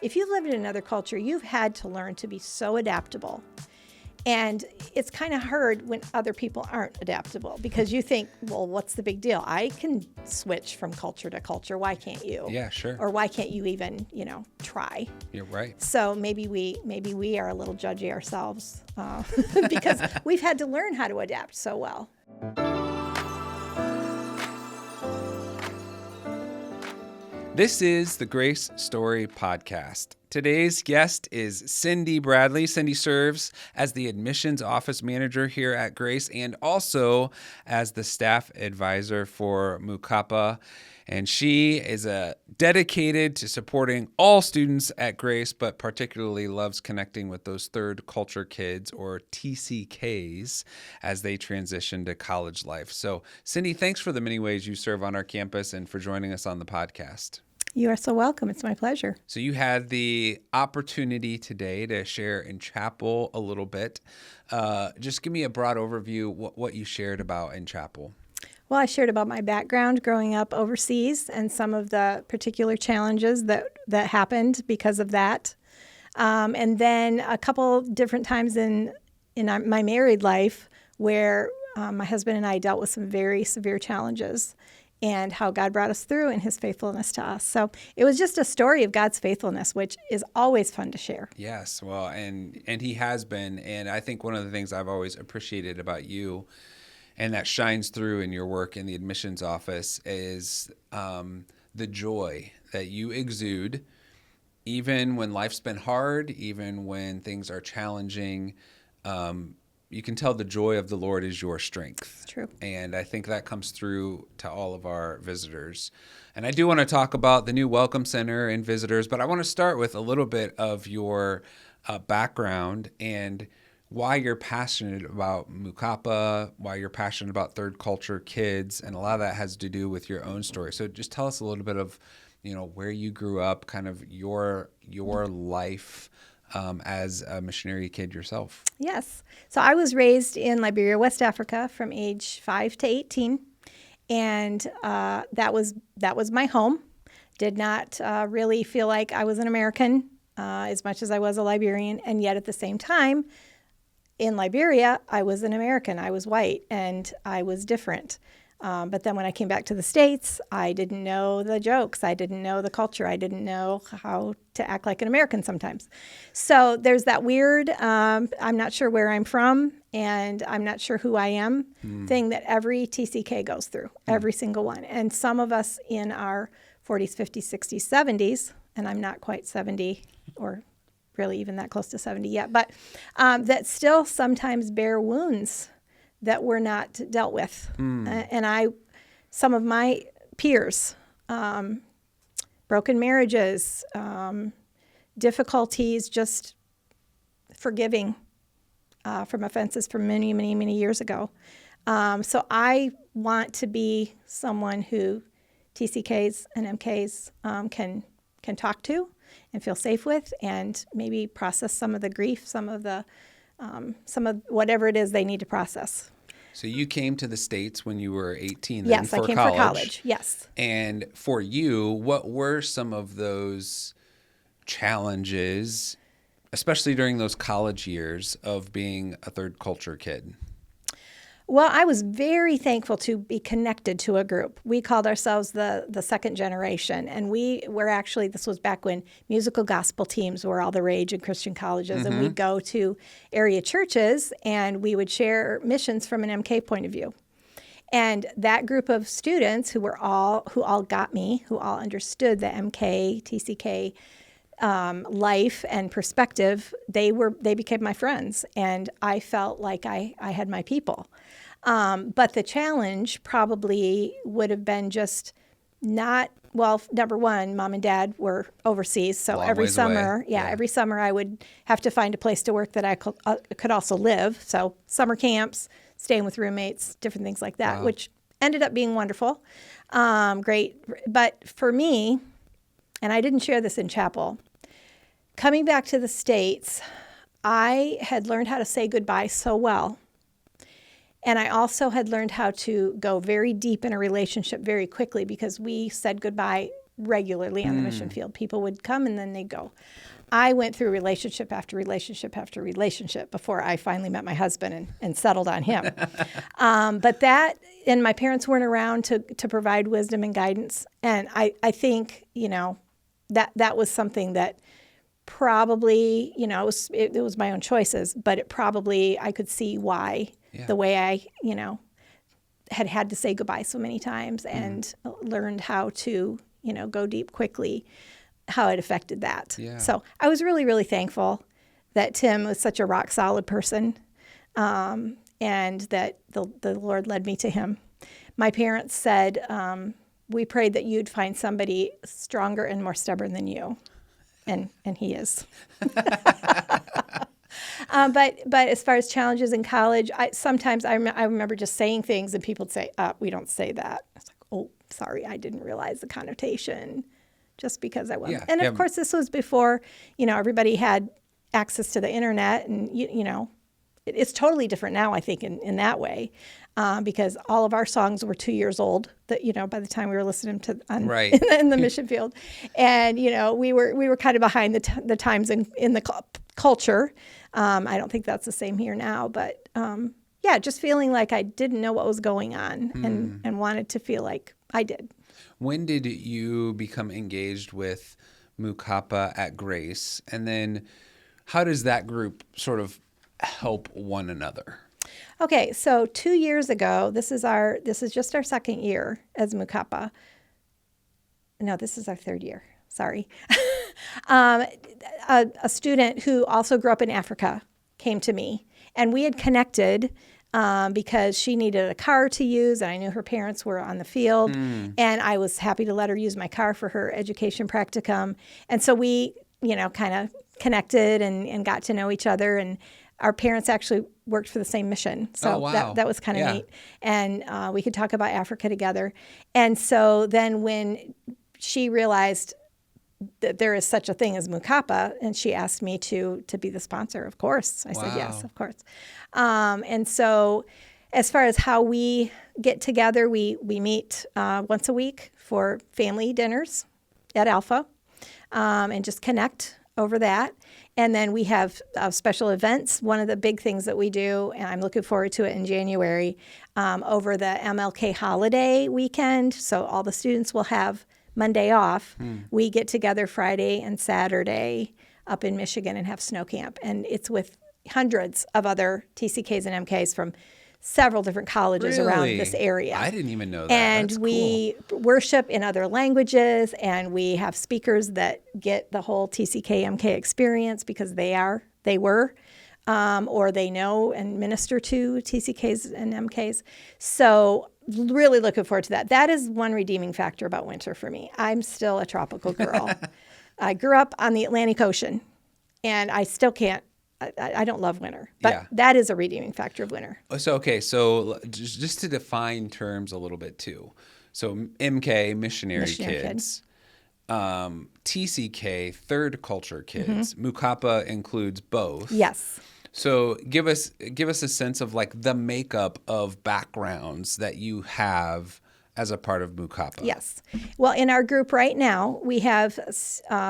if you've lived in another culture, you've had to learn to be so adaptable. And it's kind of hard when other people aren't adaptable because you think, well, what's the big deal? I can switch from culture to culture. Why can't you? Yeah, sure. Or why can't you even, try? You're right. So maybe we are a little judgy ourselves because we've had to learn how to adapt so well. This is the Grace Story Podcast. Today's guest is Cindy Bradley. Cindy serves as the admissions office manager here at Grace and also as the staff advisor for MuKappa. And she is dedicated to supporting all students at Grace, but particularly loves connecting with those third culture kids, or TCKs, as they transition to college life. So, Cindy, thanks for the many ways you serve on our campus and for joining us on the podcast. You are so welcome. It's my pleasure. So you had the opportunity today to share in chapel a little bit. Just give me a broad overview what you shared about in chapel. Well, I shared about my background growing up overseas and some of the particular challenges that happened because of that. And then a couple different times in my married life where my husband and I dealt with some very severe challenges and how God brought us through and his faithfulness to us. So it was just a story of God's faithfulness, which is always fun to share. Yes, well, and he has been. And I think one of the things I've always appreciated about you, and that shines through in your work in the admissions office, is the joy that you exude, even when life's been hard, even when things are challenging. You can tell the joy of the Lord is your strength. It's true. And I think that comes through to all of our visitors. And I do want to talk about the new Welcome Center and visitors, but I want to start with a little bit of your background and why you're passionate about MuKappa, why you're passionate about third culture kids, and a lot of that has to do with your own story. So just tell us a little bit of, where you grew up, kind of your life as a missionary kid yourself. Yes. So I was raised in Liberia, West Africa from age 5 to 18. And that was my home. Did not really feel like I was an American as much as I was a Liberian. And yet at the same time, in Liberia, I was an American. I was white and I was different. But then when I came back to the States, I didn't know the jokes. I didn't know the culture. I didn't know how to act like an American sometimes. So there's that weird, I'm not sure where I'm from and I'm not sure who I am thing that every TCK goes through, every single one. And some of us in our 40s, 50s, 60s, 70s, and I'm not quite 70 or really even that close to 70 yet, but that still sometimes bear wounds that were not dealt with. And some of my peers, broken marriages, difficulties just forgiving from offenses from many, many, many years ago. So I want to be someone who TCKs and MKs can talk to and feel safe with and maybe process some of the grief, some of whatever it is they need to process. So you came to the States when you were 18 then yes, for college. Yes, I came for college, yes. And for you, what were some of those challenges, especially during those college years of being a third culture kid? Well, I was very thankful to be connected to a group. We called ourselves the second generation, and we were actually, this was back when musical gospel teams were all the rage in Christian colleges, and we'd go to area churches, and we would share missions from an MK point of view. And that group of students who all got me, who all understood the MK, TCK life and perspective, they became my friends, and I felt like I had my people. But the challenge probably would have been just not, well, number one, mom and dad were overseas, so every summer, every summer I would have to find a place to work that I could also live. So summer camps, staying with roommates, different things like that, which ended up being wonderful, great. But for me, and I didn't share this in chapel, coming back to the States, I had learned how to say goodbye so well. And I also had learned how to go very deep in a relationship very quickly because we said goodbye regularly on the mission field. People would come and then they'd go. I went through relationship after relationship after relationship before I finally met my husband and settled on him. But and my parents weren't around to provide wisdom and guidance. And I think, that was something that probably, it was my own choices, but I could see why the way I, had to say goodbye so many times and learned how to, go deep quickly, how it affected that. Yeah. So I was really, really thankful that Tim was such a rock solid person, and that the Lord led me to him. My parents said, we prayed that you'd find somebody stronger and more stubborn than you. And he is. But as far as challenges in college, sometimes I remember just saying things and people would say, we don't say that. I was like, oh, sorry, I didn't realize the connotation just because I wasn't. And of course, this was before, everybody had access to the internet and, it's totally different now, I think, in that way, because all of our songs were 2 years old. That by the time we were listening to in the mission field, and we were kind of behind the times in the culture. I don't think that's the same here now, but just feeling like I didn't know what was going on and wanted to feel like I did. When did you become engaged with MuKappa at Grace, and then how does that group sort of help one another? Okay, so 2 years ago, this is just our second year as MuKappa. No, this is our third year. Sorry. A student who also grew up in Africa came to me, and we had connected because she needed a car to use, and I knew her parents were on the field, and I was happy to let her use my car for her education practicum. And so we, kind of connected and got to know each other, and our parents actually worked for the same mission. So that was kind of neat. And we could talk about Africa together. And so then when she realized that there is such a thing as MuKappa, and she asked me to be the sponsor, of course. I said, yes, of course. And so as far as how we get together, we meet once a week for family dinners at Alpha and just connect over that. And then we have special events. One of the big things that we do, and I'm looking forward to it in January, over the MLK holiday weekend. So all the students will have Monday off. We get together Friday and Saturday up in Michigan and have snow camp. And it's with hundreds of other TCKs and MKs from several different colleges around this area. I didn't even know that. And That's we worship in other languages, and we have speakers that get the whole TCK MK experience because they were, or they know and minister to TCKs and MKs. So really looking forward to that. That is one redeeming factor about winter for me. I'm still a tropical girl. I grew up on the Atlantic Ocean, and I still can't. I don't love winter, but that is a redeeming factor of winter. So just to define terms a little bit too. So MK, missionary kids. TCK, third culture kids. MuKappa includes both. Yes. So give us a sense of like the makeup of backgrounds that you have as a part of MuKappa. Yes. Well, in our group right now, we have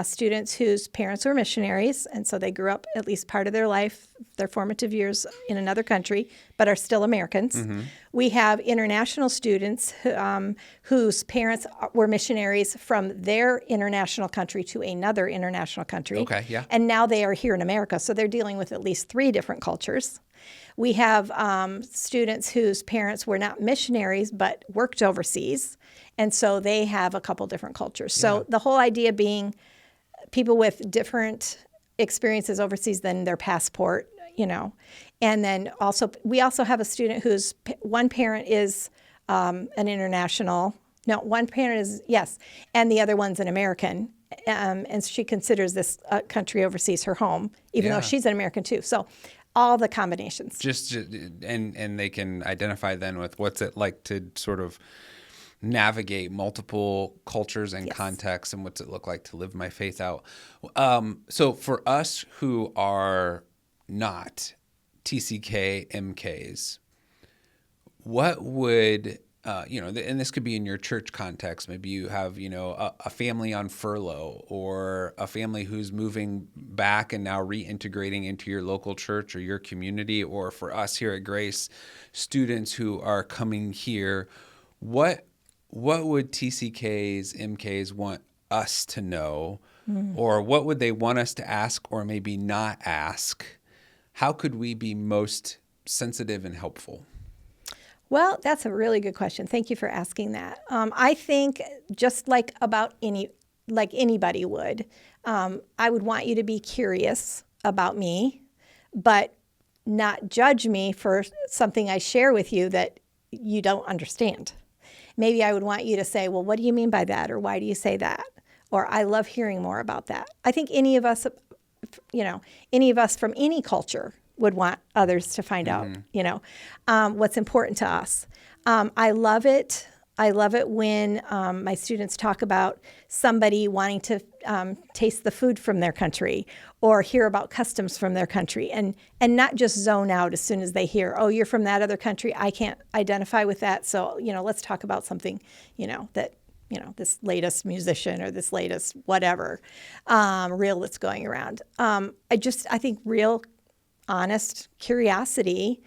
students whose parents were missionaries, and so they grew up at least part of their life, their formative years in another country, but are still Americans. We have international students whose parents were missionaries from their international country to another international country. Okay, yeah. And now they are here in America, so they're dealing with at least 3 different cultures. We have students whose parents were not missionaries but worked overseas, and so they have a couple different cultures. So the whole idea being people with different experiences overseas than their passport, And then we also have a student whose one parent is an international. No, one parent is, yes, and the other one's an American. And she considers this country overseas her home, even though she's an American too. So all the combinations. And they can identify then with what's it like to sort of navigate multiple cultures and contexts, and what's it look like to live my faith out. So for us who are not TCK MKs, what would and this could be in your church context. Maybe you have, a family on furlough or a family who's moving back and now reintegrating into your local church or your community. Or for us here at Grace, students who are coming here. What would TCKs, MKs want us to know? Or what would they want us to ask or maybe not ask? How could we be most sensitive and helpful? Well, that's a really good question. Thank you for asking that. I think just like anybody would, I would want you to be curious about me, but not judge me for something I share with you that you don't understand. Maybe I would want you to say, well, what do you mean by that? Or why do you say that? Or I love hearing more about that. I think any of us from any culture would want others to find out, what's important to us. I love it. I love it when my students talk about somebody wanting to taste the food from their country or hear about customs from their country and not just zone out as soon as they hear, oh, you're from that other country. I can't identify with that. So, let's talk about something, that, this latest musician or this latest whatever reel that's going around. I think real honest curiosity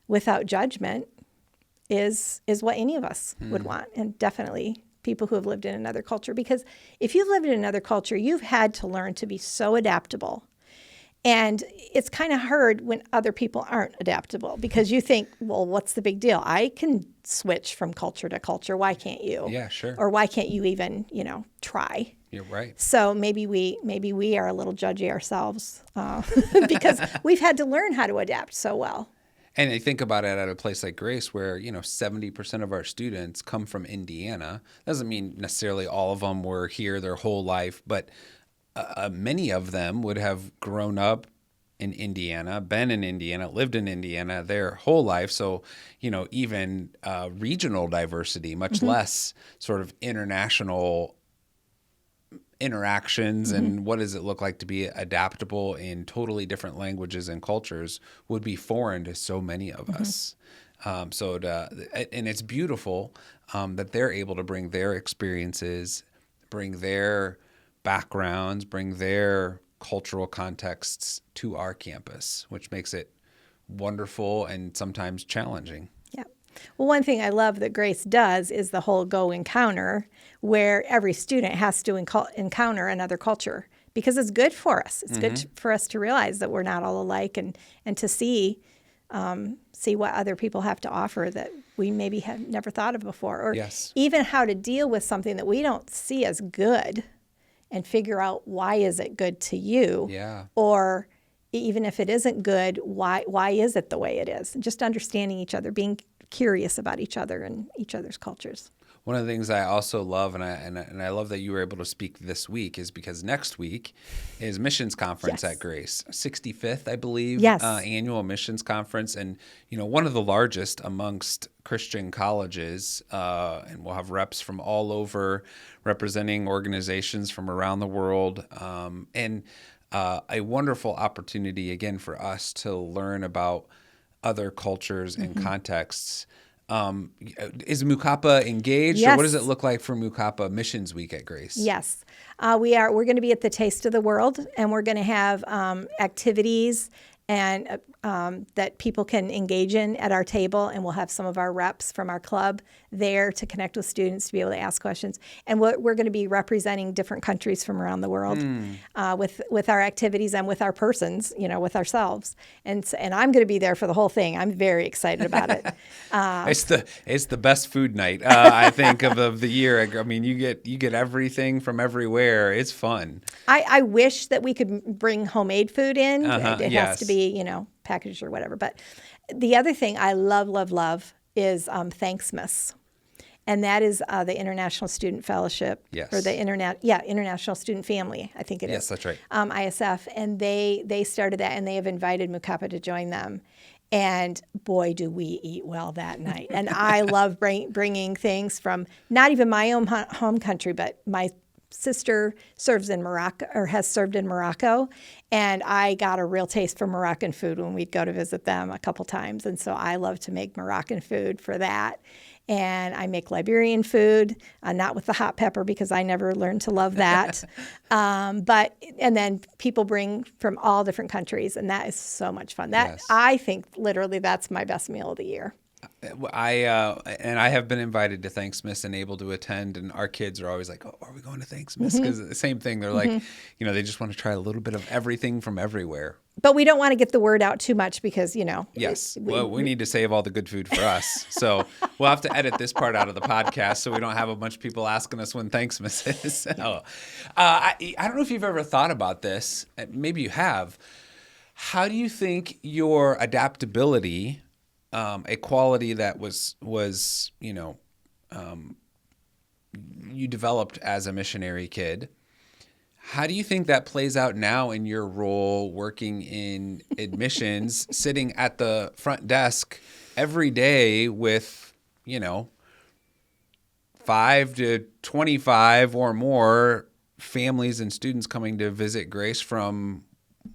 without judgment is what any of us would want, and definitely people who have lived in another culture. Because if you've lived in another culture, you've had to learn to be so adaptable. And it's kind of hard when other people aren't adaptable because you think, well, what's the big deal? I can switch from culture to culture. Why can't you? Yeah, sure. Or why can't you even, try? You're right. So maybe we are a little judgy ourselves because we've had to learn how to adapt so well. And I think about it at a place like Grace where, 70% of our students come from Indiana. Doesn't mean necessarily all of them were here their whole life, but many of them would have grown up in Indiana, been in Indiana, lived in Indiana their whole life. So, even regional diversity, much less sort of international interactions and what does it look like to be adaptable in totally different languages and cultures would be foreign to so many of us. And it's beautiful that they're able to bring their experiences, bring their backgrounds, bring their cultural contexts to our campus, which makes it wonderful and sometimes challenging. Yeah. Well, one thing I love that Grace does is the whole Go Encounter, where every student has to encounter another culture because it's good for us. It's good for us to realize that we're not all alike and to see what other people have to offer that we maybe have never thought of before, or even how to deal with something that we don't see as good and figure out why is it good to you, or even if it isn't good, why is it the way it is? And just understanding each other, being curious about each other and each other's cultures. One of the things I also love, and I love that you were able to speak this week, is because next week is missions conference at Grace, 65th, I believe, annual missions conference, and one of the largest amongst Christian colleges, and we'll have reps from all over representing organizations from around the world, and a wonderful opportunity again for us to learn about other cultures and contexts. Is MuKappa engaged? Yes. Or what does it look like for MuKappa Missions Week at Grace? Yes. We're going to be at the Taste of the World, and we're going to have activities and that people can engage in at our table, and we'll have some of our reps from our club there to connect with students to be able to ask questions. And we're going to be representing different countries from around the world with our activities and with our persons, with ourselves. And I'm going to be there for the whole thing. I'm very excited about it. It's the best food night I think of the year. I mean, you get everything from everywhere. It's fun. I wish that we could bring homemade food in. It has to be packaged or whatever. But the other thing I love is Thanksmas. And that is the International Student Fellowship, or the International Student Family, I think it is. Yes, that's right. ISF, and they started that, and they have invited MuKappa to join them. And boy, do we eat well that night. And I love bringing things from not even my own home country, but my sister serves in Morocco, or has served in Morocco, and I got a real taste for Moroccan food when we'd go to visit them a couple times. And so I love to make Moroccan food for that. and I make Liberian food, not with the hot pepper because I never learned to love that. And then people bring from all different countries, and that is so much fun. Yes. I think literally that's my best meal of the year. I have been invited to Thanksmas and able to attend, and our kids are always like, "Oh, are we going to Thanksmas?" Because the same thing. They're like, they just want to try a little bit of everything from everywhere. But we don't want to get the word out too much because, Yes. We need to save all the good food for us. So we'll have to edit this part out of the podcast so we don't have a bunch of people asking us when Thanksmas is. So, I don't know if you've ever thought about this. Maybe you have. How do you think your adaptability, a quality that was you developed as a missionary kid, how do you think that plays out now in your role working in admissions, sitting at the front desk every day with, 5 to 25 or more families and students coming to visit Grace from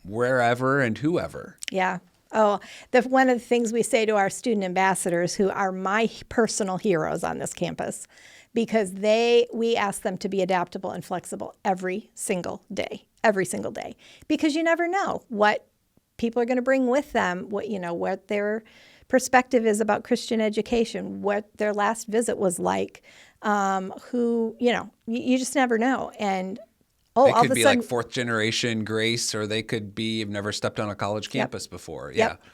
wherever and whoever? Yeah. Oh, one of the things we say to our student ambassadors, who are my personal heroes on this campus, because we ask them to be adaptable and flexible every single day, because you never know what people are going to bring with them, what their perspective is about Christian education, what their last visit was like, you just never know. And they all could of a be sudden, like fourth generation Grace, or they could be have never stepped on a college campus before. Yep. Yeah.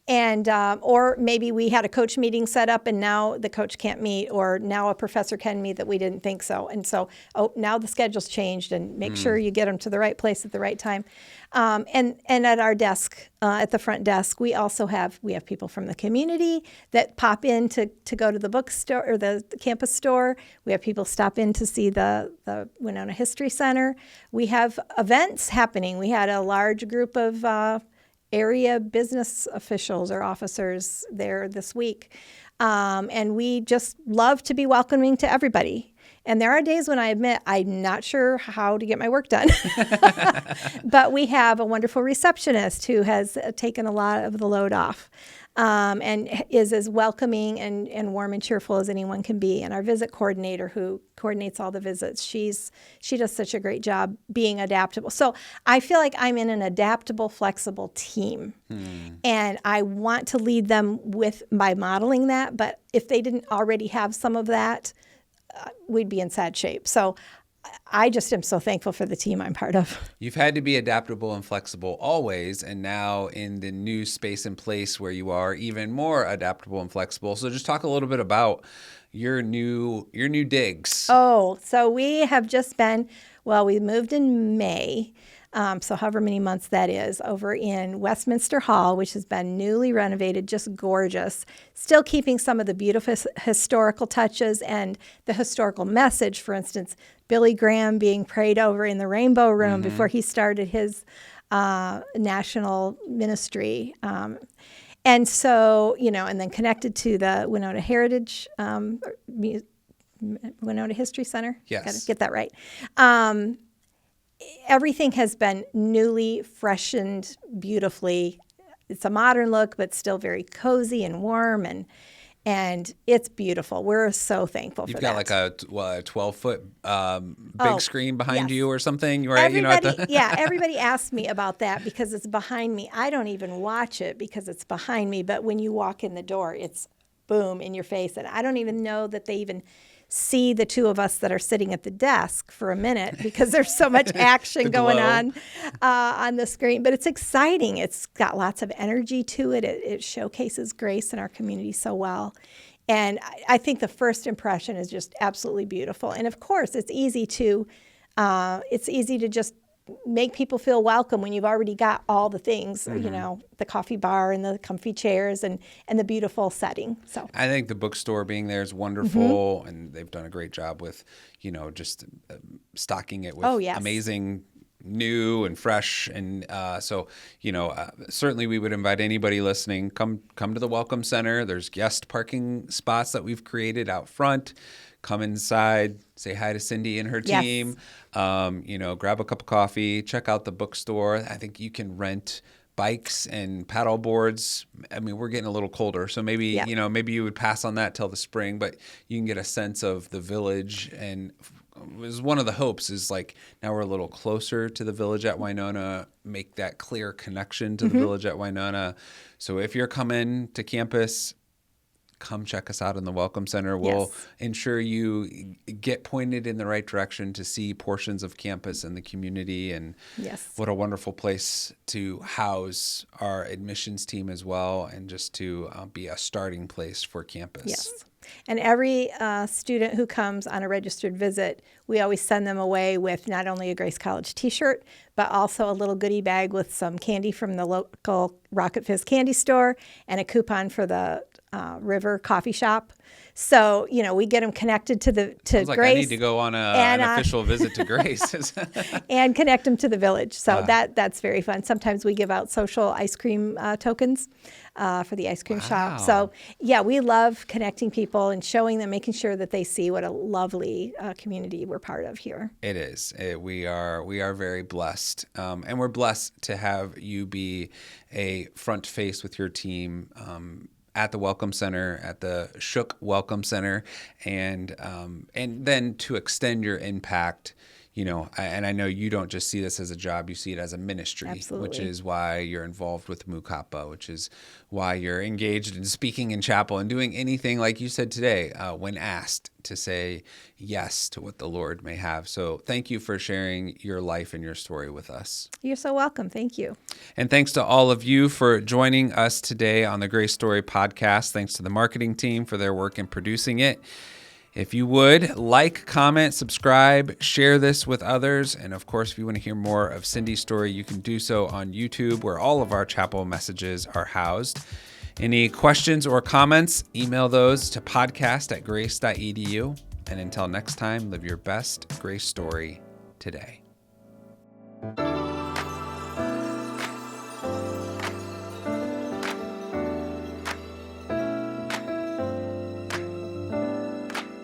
And or maybe we had a coach meeting set up and now the coach can't meet, or now a professor can meet that we didn't think so. And so, now the schedule's changed, and make sure you get them to the right place at the right time. And at our desk, at the front desk, we have people from the community that pop in to go to the bookstore or the campus store. We have people stop in to see the Winona History Center. We have events happening. We had a large group of area business officials or officers there this week. And we just love to be welcoming to everybody. And there are days when I admit I'm not sure how to get my work done. But we have a wonderful receptionist who has taken a lot of the load off, and is as welcoming and warm and cheerful as anyone can be. And our visit coordinator, who coordinates all the visits, she does such a great job being adaptable. So I feel like I'm in an adaptable, flexible team. And I want to lead them by modeling that. But if they didn't already have some of that, we'd be in sad shape. So I just am so thankful for the team I'm part of. You've had to be adaptable and flexible always, and now in the new space and place where you are, even more adaptable and flexible. So just talk a little bit about your new digs. Oh, so we have just been, we moved in May. So however many months that is, over in Westminster Hall, which has been newly renovated, just gorgeous, still keeping some of the beautiful historical touches and the historical message. For instance, Billy Graham being prayed over in the Rainbow Room before he started his national ministry. And so, and then connected to the Winona Heritage, Winona History Center. Yes. Got to get that right. Everything has been newly freshened beautifully. It's a modern look, but still very cozy and warm, and it's beautiful. We're so thankful You've for got that. like a 12-foot big screen behind you or something, right? Everybody asks me about that because it's behind me. I don't even watch it because it's behind me, but when you walk in the door, it's boom in your face, and I don't even know that they even see the two of us that are sitting at the desk for a minute because there's so much action going on the screen. But it's exciting. It's got lots of energy to it. It showcases Grace in our community so well. And I think the first impression is just absolutely beautiful. And of course, it's easy to just make people feel welcome when you've already got all the things, the coffee bar and the comfy chairs and the beautiful setting. So I think the bookstore being there is wonderful, and they've done a great job with, just stocking it with amazing new and fresh. And certainly we would invite anybody listening, come to the Welcome Center. There's guest parking spots that we've created out front. Come inside, say hi to Cindy and her team, grab a cup of coffee, check out the bookstore. I think you can rent bikes and paddle boards. I mean, we're getting a little colder, so maybe, Yeah. maybe you would pass on that till the spring, but you can get a sense of the village. And it was one of the hopes is like, now we're a little closer to the village at Winona, make that clear connection to the village at Winona. So if you're coming to campus, come check us out in the Welcome Center. We'll ensure you get pointed in the right direction to see portions of campus and the community. And what a wonderful place to house our admissions team as well, and just to be a starting place for campus. Yes. And every student who comes on a registered visit, we always send them away with not only a Grace College t-shirt, but also a little goodie bag with some candy from the local Rocket Fizz candy store and a coupon for the River Coffee Shop. So, we get them connected to Sounds like Grace. I need to go on an official visit to Grace. And connect them to the village. So that's very fun. Sometimes we give out social ice cream tokens for the ice cream shop. So, we love connecting people and showing them, making sure that they see what a lovely community we're part of here. It is. We are very blessed. And we're blessed to have you be a front face with your team at the Welcome Center, at the Shook Welcome Center, and then to extend your impact. And I know you don't just see this as a job, you see it as a ministry. Absolutely. Which is why you're involved with MuKappa, which is why you're engaged in speaking in chapel and doing anything, like you said today, when asked to say yes to what the Lord may have. So thank you for sharing your life and your story with us. You're so welcome. Thank you. And thanks to all of you for joining us today on the Grace Story podcast. Thanks to the marketing team for their work in producing it. If you would, like, comment, subscribe, share this with others. And of course, if you want to hear more of Cindy's story, you can do so on YouTube, where all of our chapel messages are housed. Any questions or comments, email those to podcast@grace.edu. And until next time, live your best Grace story today.